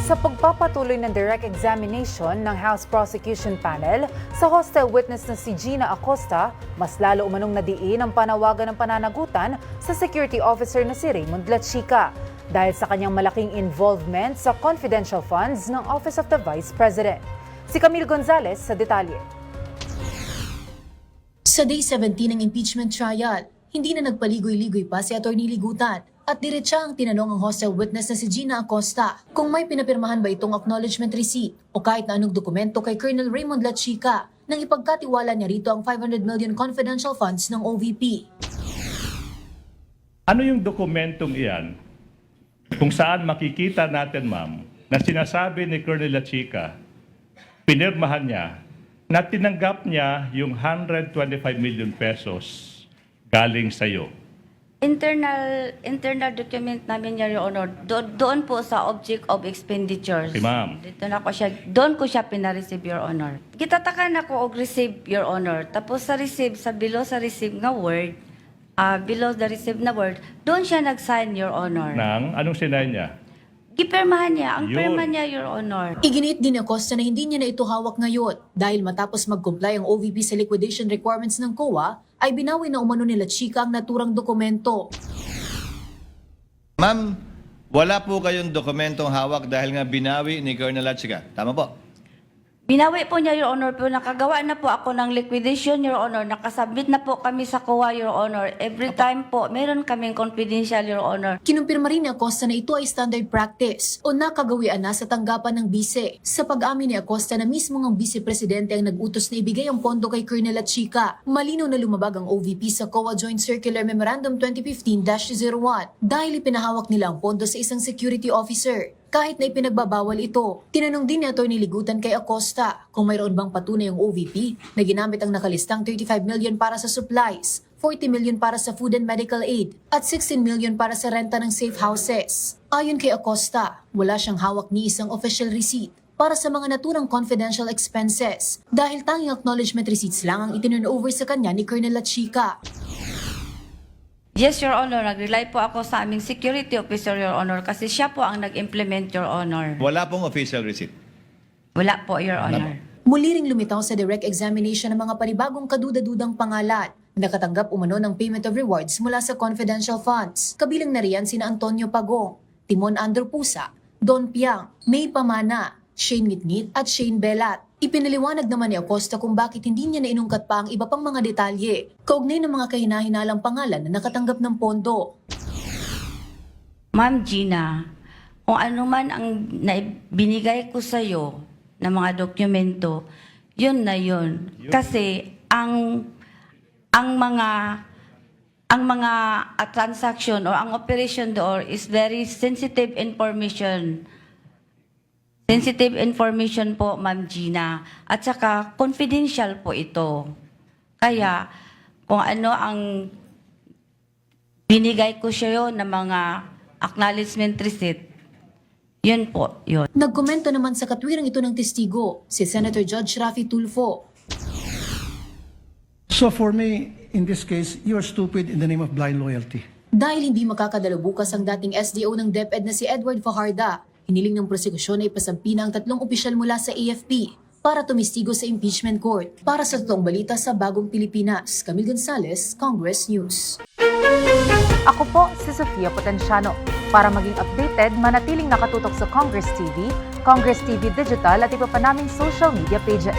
Sa pagpapatuloy ng direct examination ng House Prosecution Panel sa hostile witness na si Gina Acosta, mas lalo umanong nadiin ang panawagan ng pananagutan sa security officer na si Raymond Lachica dahil sa kanyang malaking involvement sa confidential funds ng Office of the Vice President. Si Camille Gonzalez sa detalye. Sa Day 17 ng impeachment trial, hindi na nagpaligoy-ligoy pa si Atty. Ligutan at diretsa ang tinanong ang hostile witness na si Gina Acosta kung may pinapirmahan ba itong acknowledgement receipt o kahit na anong dokumento kay Colonel Raymond Lachica nang ipagkatiwala niya rito ang 500 million confidential funds ng OVP. Ano yung dokumentong iyan kung saan makikita natin, ma'am, na sinasabi ni Colonel Lachica, pinirmahan niya na tinanggap niya yung 125 million pesos galing sa iyo? Internal document namin yan, Your Honor. Doon po sa object of expenditures. Si ma'am. Doon ko siya pina-receive, Your Honor. Gitatakan ako og receive, Your Honor. Tapos sa receive, below sa receive nga word, below the receive na word, doon siya nag-sign, Your Honor. Anong sinay niya? Gipirmahan niya. Ang Yun. pirma niya, Your Honor. Iginiit din ni Acosta na hindi niya na ito hawak ngayon dahil matapos mag-comply ang OVP sa liquidation requirements ng COA, ay binawi na umano ni Lachica ang naturang dokumento. Ma'am, wala po kayong dokumentong hawak dahil nga binawi ni Colonel Lachica. Tama po? Binawi po niya, Your Honor, pero nakagawa na po ako ng liquidation, Your Honor. Nakasubmit na po kami sa COA, Your Honor. Every time po, meron kaming confidential, Your Honor. Kinumpirma rin ni Acosta na ito ay standard practice o nakagawian na sa tanggapan ng bise. Sa pag-amin ni Acosta na mismo ang vice-presidente ang nag-utos na ibigay ang pondo kay Colonel Lachica, malinaw na lumabag ang OVP sa COA Joint Circular Memorandum 2015-01 dahil ipinahawak nila ang pondo sa isang security officer. Kahit na ipinagbabawal ito, tinanong din ni Atty. Ligutan kay Acosta kung mayroon bang patunay ang OVP na ginamit ang nakalistang 35 million para sa supplies, 40 million para sa food and medical aid, at 16 million para sa renta ng safe houses. Ayon kay Acosta, wala siyang hawak ni isang official receipt para sa mga naturang confidential expenses dahil tanging acknowledgement receipts lang ang itinurn over sa kanya ni Colonel Lachica. Yes, Your Honor. Nag-rely po ako sa aming security officer, Your Honor, kasi siya po ang nag-implement, Your Honor. Wala pong official receipt. Wala po, Your Honor. Muli ring lumitaw sa direct examination ng mga panibagong kaduda-dudang pangalan. Nakatanggap umano ng payment of rewards mula sa confidential funds. Kabilang na riyan sina Antonio Pagong, Timon Andrew Pusa, Don Piang, May Pamana, Shane Ngitngit at Shane Belat. Ipinaliwanag naman ni Acosta kung bakit hindi niya nainungkat pa ang iba pang mga detalye, kaugnay ng mga kahina-hinalang pangalan na nakatanggap ng pondo. Ma'am Gina, kung ano man ang binigay ko sa iyo na mga dokumento, yun na yun. Kasi ang mga transaction or ang operation door is very sensitive information. Sensitive information po, Ma'am Gina. At saka, confidential po ito. Kaya, kung ano ang binigay ko sa iyo ng mga acknowledgement receipt, yun po, yun. Nagkomento naman sa katwirang ito ng testigo, si Senator Judge Raffy Tulfo. So for me, in this case, you are stupid in the name of blind loyalty. Dahil hindi makakadalo bukas ang dating SDO ng DepEd na si Edward Fajarda, hiniling ng prosekusyon na ipasampi na ang 3 opisyal mula sa AFP para tumistigo sa impeachment court. Para sa totoong balita sa Bagong Pilipinas, Camille Gonzalez, Congress News. Ako po si Sofia Potenciano. Para maging updated, manatiling nakatutok sa Congress TV, Congress TV Digital at iba pa naming social media pages.